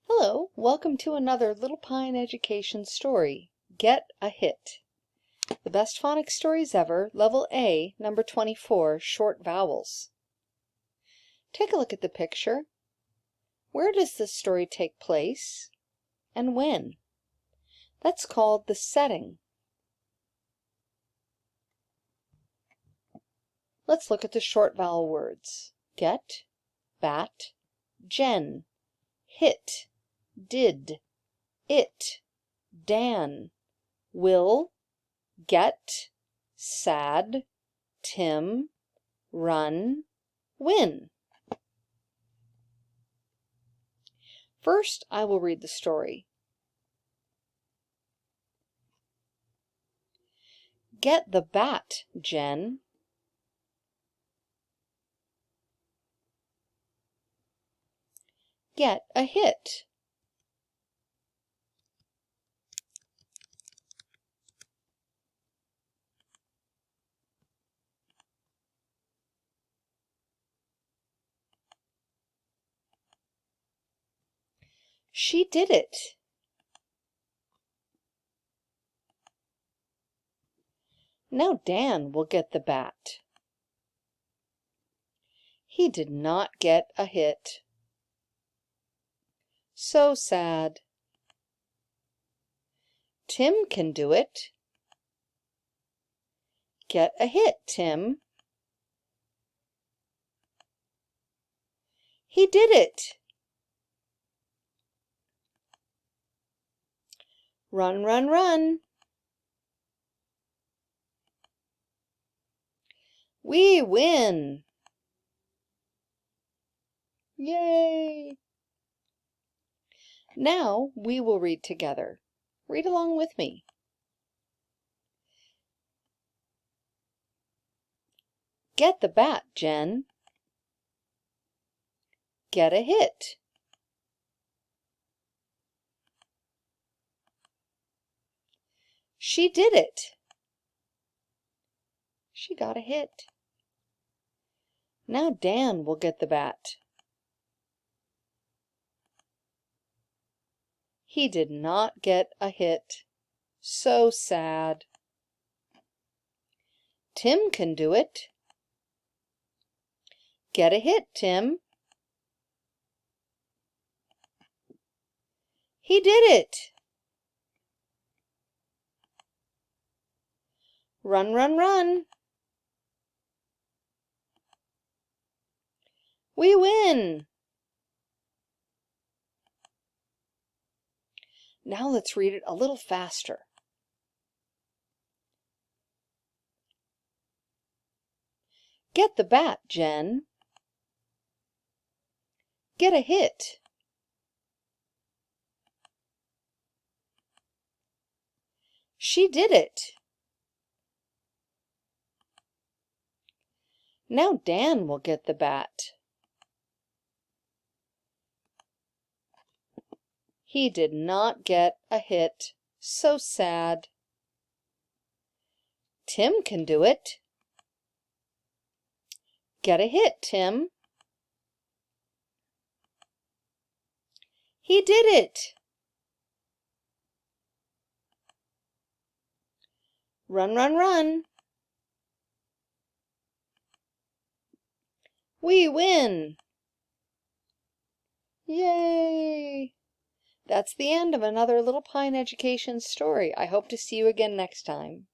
Hello, welcome to another Little Pine Education story, Get a Hit. The best phonics stories ever, Level A, number 24, Short Vowels. Take a look at the picture. Where does this story take place and when? That's called the setting. Let's look at the short vowel words. Get, bat, gen, hit, did, it, Dan, will, get, sad, Tim, run, win. First, I will read the story. Get the bat, Jen. Get a hit. She did it. Now Dan will get the bat. He did not get a hit. So sad. Tim can do it. Get a hit, Tim. He did it. Run, run, run. We win. Yay! Now we will read together. Read along with me. Get the bat, Jen. Get a hit. She did it. She got a hit. Now Dan will get the bat. He did not get a hit. So sad. Tim can do it. Get a hit, Tim. He did it. Run, run, run. We win. Now let's read it a little faster. Get the bat, Jen. Get a hit. She did it. Now Dan will get the bat. He did not get a hit. So sad. Tim can do it. Get a hit, Tim. He did it. Run, run, run. We win. Yay! That's the end of another Little Pine Education story. I hope to see you again next time.